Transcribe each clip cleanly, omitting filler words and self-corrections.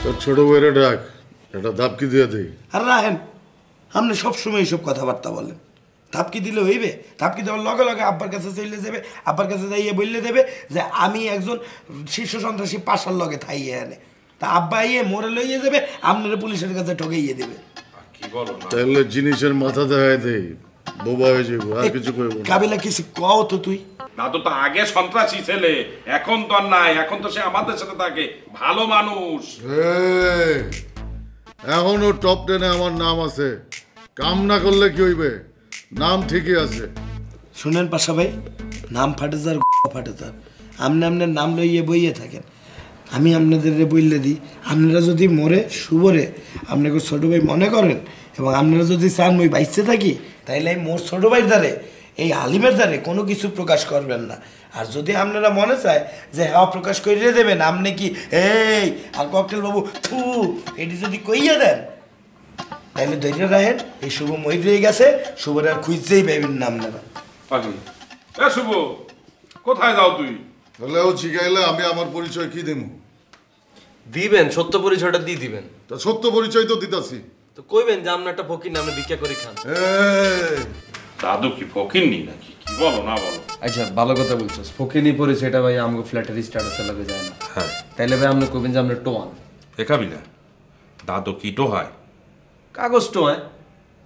তোর ছোট বইরে ডাক, একটা ধাপকি দিয়ে দেই। আর রাহেন, আপনি সবসময় এইসব কথাবার্তা বলেন। ধাপকি দিলে হইবে? ধাপকি দেওয়ার লগে লগে আব্বার কাছে চলে যাবে, আব্বার কাছে যাইয়ে বললে দেবে যে আমি একজন শীর্ষ সন্ত্রাসী পাশার লগে থাইয়ে আনে। তা আব্বা ইয়ে মোরে লইয়ে যাবে, আপনারা পুলিশের কাছে ঠকাইয়ে দেবে। তাহলে জিনিসের মাথা দেখায় দেই, বোবা হয়ে যাবো, আর কিছু করবো না। কাবিলা কিছু কও তো তুই। দাদু তো আগে সন্ত্রাসী ছেলে, এখন তো আর নাই, এখন তো সে আমাদের সাথে থাকে, ভালো মানুষ। এখনো টপ 10 আমার নাম আছে, কাম না করলে কি হইবে? নাম ঠিকই আছে। শুনেন পাশা ভাই, নাম ফাটে যার ফাটে তার। আপনি আপনার নাম লইয়ে বইয়ে থাকেন, আমি আপনাদের বললে দিই, আপনারা যদি মরে শুভরে আপনাকে ছোট ভাই মনে করেন এবং আপনারা যদি চান মই বাইসে থাকি, তাইলে এই মোর ছোট ভাইয়ের দ্বারে, এই আলিমের দ্বারে কোনো কিছু প্রকাশ করবেন না। আর যদি আপনারা মনে চায় যে হ্যাঁ প্রকাশ করিয়ে দেবেন, আপনি কি এই আর ককটেল বাবু থু এটি যদি কইয়া দেন, তাইলে ধৈর্য রাখেন, এই শুভ মহিদ রয়ে গেছে, শুভরে আর খুঁজতেই পাইবেন না আপনারা। শুভ, কোথায় যাও তুই? তাহলে ও শিখাইলে আমি আমার পরিচয় কি দেবো? দিবেন, সত্য পরিচয়টা দিয়ে দিবেন। তা সত্য পরিচয় তো দিতাছি। তো কইবেন যে আমরা একটা ফকির নামে ভিক্ষা করে খান। দাদু কি ফকির নি নাকি? কি বলো না বলো? আচ্ছা ভালো কথা বলছস, ফকিনি পরিচয়টা ভাই আমাকে ফ্ল্যাটের স্ট্যাটাসে লাগে যায় না। হ্যাঁ তাইলে ভাই আপনি কইবেন যে আমরা টোয়ান। দেখাবি না দাদু কি টো হয়? কাগজ টোয়ায়,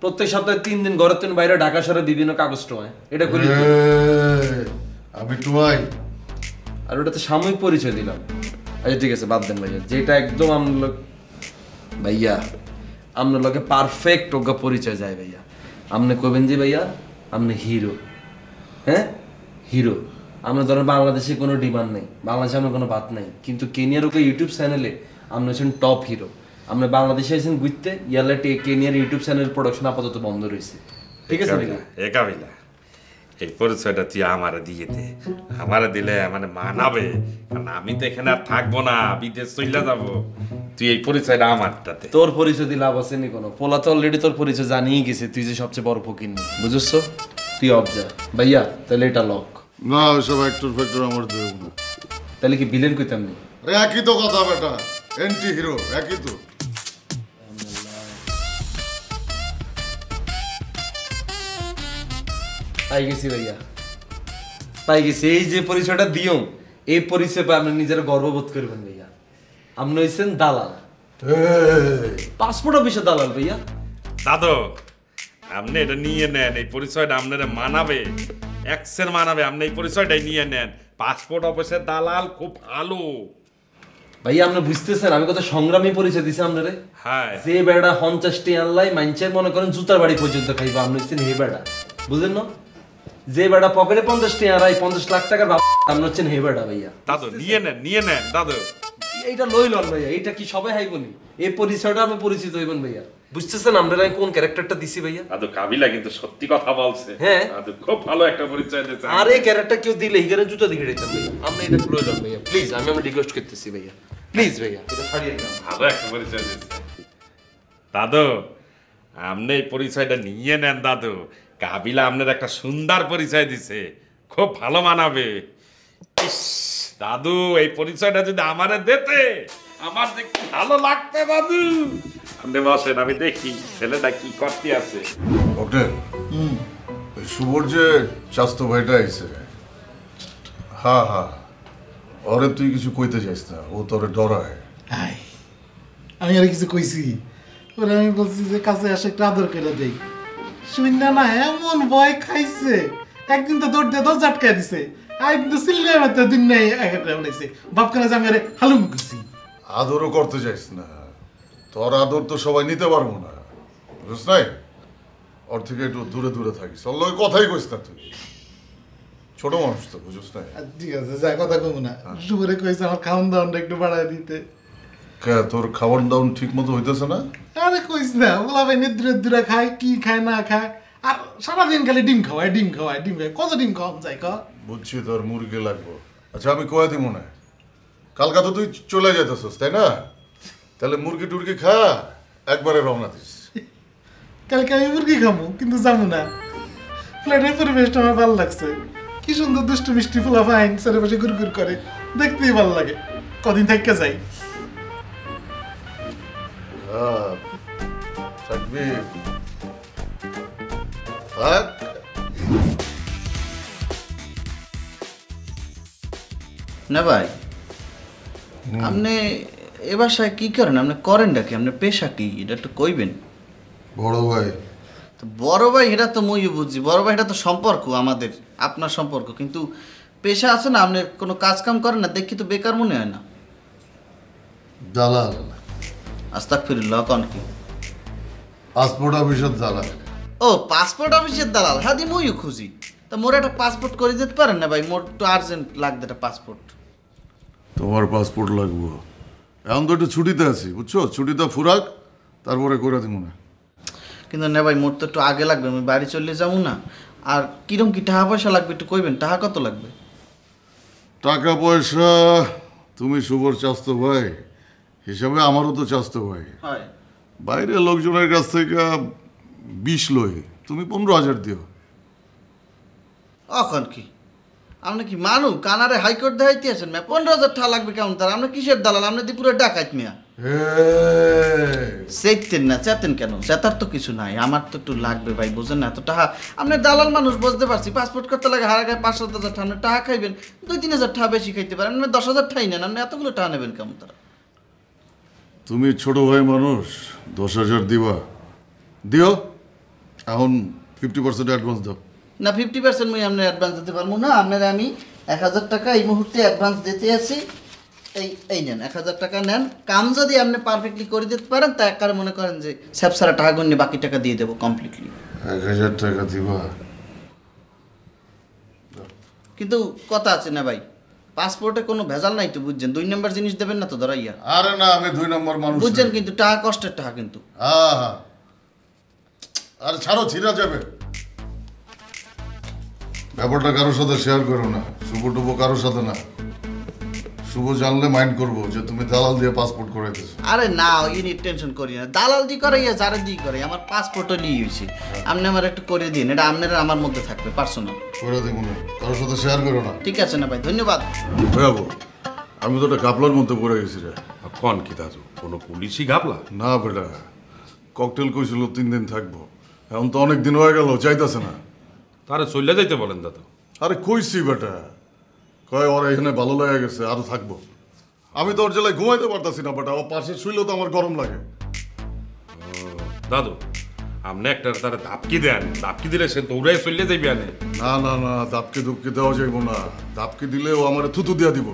প্রত্যেক সপ্তাহে 3 দিন ঘরের থেকে বাইরে ঢাকা শহরে বিভিন্ন কাগজ টোয়ায়, এটা করি তো। আমি টুয়াই। আর ওটা তো সাময়িক পরিচয় দিলাম। আচ্ছা ঠিক আছে, বাদ দেন ভাইয়া, যেটা একদম আমরা ভাইয়া আপনার লোকে পারফেক্ট ওগা পরিচয় যায় ভাইয়া। আপনি কইবেন যে ভাইয়া আপনি হিরো। হ্যাঁ হিরো। আমরা ধরেন বাংলাদেশে কোনো ডিমান্ড নেই, বাংলাদেশে আপনার কোনো বাত নেই, কিন্তু কেনিয়ার ওকে ইউটিউব চ্যানেলে আপনি হচ্ছেন টপ হিরো। আমরা বাংলাদেশে আছেন ঘুরতে, ইয়ালে কেনিয়ার ইউটিউব চ্যানেল প্রোডাকশন আপাতত বন্ধ রয়েছে। ঠিক আছে ভাইয়া? একাবিলা এই পরিচয়টা তুই আমারে দিয়ে দে, আমারে দিলে মানে মানাবে, কারণ আমি তো এখানে আর থাকবো না, বিদেশ চলে যাবো। তুই এই পরিচয়টা আমারটাতে। তোর পরিচয় দিলে লাভ আছে নি কোনো? পোলা তো অলরেডি তোর পরিচয় জানিয়ে গেছে, তুই যে সবচেয়ে বড় ফকির নি, বুঝছ? তুই অবজা ভাইয়া, তাহলে এটা লক না, ওইসব অ্যাক্টর ফ্যাক্টর আমার দেব না। তাহলে কি ভিলেন কইতাম নি? আরে একই তো কথা বেটা, এন্টি হিরো একই তো। পাই গেছি ভাইয়া, পাই গেছি। এই যে পরিচয়টা দিও, এই পরিচয় পাই আপনি নিজের গর্ববোধ করবেন ভাইয়া। আপনি হইছেন দালাল, পাসপোর্ট অফিসে দালাল ভাইয়া। দাদু আপনি এটা নিয়ে নেন, এই পরিচয়টা আপনারা মানাবে, এক্সের মানাবে। আপনি এই পরিচয়টাই নিয়ে নেন, পাসপোর্ট অফিসের দালাল খুব ভালো। ভাইয়া আপনি বুঝতেছেন আমি কত সংগ্রামী পরিচয় দিছি আপনারে? হ্যাঁ, যে বেড়া 50টি আনলাই মাইনচের মনে করেন জুতার বাড়ি পর্যন্ত খাইবা, আপনি হচ্ছেন হে বেড়া, বুঝলেন না? যে বেড়া পকেটে 50টি আড়াই 50 লাখ টাকার আপনি হচ্ছেন হে বেড়া ভাইয়া। দাদু নিয়ে নেন দাদু। এইটা লইলন ভাইয়া, এইটা কি সবাই হাইবনি? এই পরিচয়টা আপনি পরিচিত হইবেন ভাইয়া। বুঝতেছেন আমরা কোন ক্যারেক্টারটা দিছি ভাইয়া? দাদু কাবিলা কিন্তু সত্যি কথা বলছে। হ্যাঁ দাদু খুব ভালো একটা পরিচয় দিয়েছে। আর এই ক্যারেক্টার কেউ দিলে হিগারে জুতা দিকে দিতাম ভাইয়া। আপনি এটা লইলন ভাইয়া প্লিজ, আমি রিকোয়েস্ট করতেছি ভাইয়া, প্লিজ ভাইয়া এটা ছাড়িয়ে দিন। ভালো একটা পরিচয় দিয়েছে দাদু, আপনি এই পরিচয়টা নিয়ে নেন দাদু। কাবিলা আপনার একটা সুন্দর পরিচয় দিছে, খুব ভালো মানাবে। ইস দাদু, এই পরিচয়টা যদি আমারে দিতে আমার যে কি ভালো লাগবে দাদু। আপনি বসেন, আমি দেখি ছেলেটা কি করতে আছে। ওকে শুভর যে স্বাস্থ্য ভাইটা আইছে, হ্যাঁ হ্যাঁ, ওরে তুই কিছু কইতে চাইস না, ও তোরে ডরায়। আমি আর কিছু কইছি? ওরে আমি বলছি যে কাছে আসে একটা আদর করে দেই, শুননা না এমন ভয় খাইছে, একদিন তো দৌড় দিয়ে 10 ঝাটকা দিছে, আর কিন্তু সিলগায় মাত্র দিন নাই একটা বলেছে বাপখানা জাঙ্গারে হালুম করছি। আদরও করতে চাইস না, তোর আদর তো সবাই নিতে পারবো না, বুঝছ নাই? ওর থেকে একটু দূরে দূরে থাকিস, ওর লগে কথাই কইস না তুই, ছোট মানুষ তো, বুঝছ না? ঠিক আছে যা কথা কম না, শুভরে কইছে আমার খাওয়ান দাওয়ানটা একটু বাড়ায় দিতে। তোর খাবার দাউন ঠিক মতো হইতেছে না? আরে কইস না, ওলা ভাই নিদ্রে দূরে খায়, কি খায় না খায়, আর সারাদিন খালি ডিম খাওয়ায় ডিম খাওয়ায় ডিম খায়, কত ডিম খাওয়ান যায় ক? বুঝছি তোর মুরগি লাগবো। আচ্ছা আমি কয়া দিব না, কালকা তো তুই চলে যেতেছিস তাই না? তাহলে মুরগি টুরগি খা, একবারে রওনা দিস। কালকে আমি মুরগি খামু কিন্তু যাবো না, ফ্ল্যাটের পরিবেশটা আমার ভালো লাগছে, কি সুন্দর দুষ্টু মিষ্টি ফুলা ফাইন চারিপাশে ঘুরঘুর করে, দেখতেই ভালো লাগে, কদিন থাইকা যাই। সাকবির থাক। না ভাই, আপনি এ বাসায় কি করেন? আপনি করেনটা কি? আপনার পেশা কি এটা একটু কইবেন। বড় ভাই। তো বড় ভাই এটা তো মইও বুঝছি, বড় ভাই এটা তো সম্পর্ক আমাদের আপনার সম্পর্ক, কিন্তু পেশা আছে না, আপনি কোনো কাজ কাম করেন না দেখি তো বেকার মনে হয় না। দালাল। আস্তাগফিরুল্লাহ, কোন কি? পাসপোর্ট অফিসের দালাল। ও পাসপোর্ট অফিসের দালাল, হ্যাঁ দি মইও খুঁজি। তা মোর একটা পাসপোর্ট করে দিতে পারেন না ভাই? মোর তো আর্জেন্ট লাগবে একটা পাসপোর্ট। তোমার পাসপোর্ট লাগবো? এখন তো একটু ছুটিতে আছি, বুঝছো? ছুটিতে ফুরাক, তারপরে করে দিব না। কিন্তু না ভাই, মোর তো একটু আগে লাগবে, আমি বাড়ি চলে যাবো না। আর কিরম কি টাকা পয়সা লাগবে একটু কইবেন, টাকা কত লাগবে? টাকা পয়সা তুমি শুভর চাস্তো ভাই হিসাবে আমারও তো চাস্তো ভাই। হয় বাইরে লোকজনের কাছ থেকে 20 লই, তুমি 15,000 দিও। এখন কি আপনি কি মানু কানারে হাইকোর্ট দেখাইতে আছেন? 15,000 টাকা লাগবে কেমন? তার আপনি কিসের দালাল? আপনি দি পুরো ডাকাইত মিয়া। চেতেন না, চেতেন কেন? চেতার তো কিছু নাই, আমার তো একটু লাগবে ভাই, বুঝেন না? এত টাকা আপনার দালাল মানুষ বুঝতে পারছি, পাসপোর্ট করতে লাগে হারাগায় 5-7,000 টাকা, আপনি টাকা খাইবেন 2-3,000 টাকা বেশি খাইতে পারেন, আপনি 10,000 টাকাই নেন, আপনি এতগুলো টাকা নেবেন কেমন? তারা তুমি ছোট ভাই মানুষ, 10,000 দিবা, দিও। এখন 50% অ্যাডভান্স দাও। না 50% মুই আপনি অ্যাডভান্স দিতে পারবো না। আপনার আমি 1,000 টাকা এই মুহূর্তে অ্যাডভান্স দিতে আছি। এই নেন 1,000 টাকা নেন। কাম যদি আপনি পারফেক্টলি করে দিতে পারেন তা একবারে মনে করেন যে স্যাপসারা টাকা গুনে বাকি টাকা দিয়ে দেবো কমপ্লিটলি। 1,000 টাকা দিবা? কিন্তু কথা আছে না ভাই, পাসপোর্টে কোনো ভেজাল নাই তো, বুঝছেন? 2 নম্বর জিনিস দেবেন না তো ধরাইয়া। আরে না, আমি 2 নম্বর মানুষ। বুঝছেন, কিন্তু টাকা কষ্টের টাকা কিন্তু। হ্যাঁ, আরে ছাড়ো, ছিঁড়া যাবে। ব্যাপারটা কারোর সাথে শেয়ার করো না, শুভ টুবো কারোর সাথে না। শুভ জানলে মাইন্ড করবো যে তুমি দালাল দিয়ে পাসপোর্ট করে দিয়েছো। আরে না, ইনি টেনশন করি না, দালাল দি করে ইয়া যারে দি করে, আমার পাসপোর্টও নিয়ে হয়েছে। আপনি আমার একটু করে দিন, এটা আপনার আমার মধ্যে থাকবে পার্সোনাল। করে দিব না, কারোর সাথে শেয়ার করো না। ঠিক আছে না ভাই, ধন্যবাদ। ভাইয়াবো, আমি তো একটা গাপলার মধ্যে পড়ে গেছি রে। কন কি দাদু, কোনো পুলিশই ঘাপলা? না বেটা, ককটেল কইছিল 3 দিন থাকবো, এখন তো অনেক দিন হয়ে গেল, যাইতেছে না। তারে চলে যাইতে বলেন দাদু। আরে কইছি বেটা, কয় ওরা এখানে ভালো লেগে গেছে, আরো থাকবো। আমি তো ওর জেলায় ঘুমাইতে পারতাছি না বেটা, ও পাশে শুইলেও তো আমার গরম লাগে। দাদু আপনি একটা তারা ধাপকি দেন, ধাপকি দিলে সে দৌড়াই চলে যাইবে আনে। না না না, দাপকে দুপকে দেওয়া যাইব না। দাপকে দিলে ও আমার থুতু দিয়া দিব,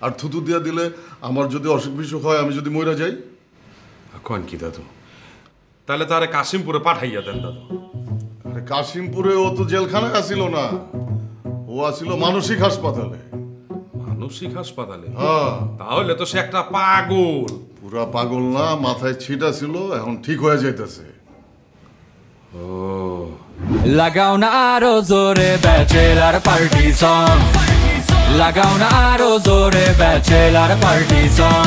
আর থুতু দিয়া দিলে আমার যদি অসুখ বিসুখ হয়, আমি যদি মইরা যাই। কন কি দাদু, তাহলে তারে কাশিমপুরে পাঠাইয়া দেন দাদু। আরে কাশিমপুরে ও তো জেলখানায় আসিল না, ও আসিল মানসিক হাসপাতালে। মানসিক হাসপাতালে? হ্যাঁ। তাহলে তো সে একটা পাগল। পুরা পাগল না, মাথায় ছিটা ছিল, এখন ঠিক হয়ে যাইতেছে। লাগাও না আরো জোরে ব্যাচেলার পার্টি সং, লাগাও না আরো জোরে ব্যাচেলার পার্টি সং।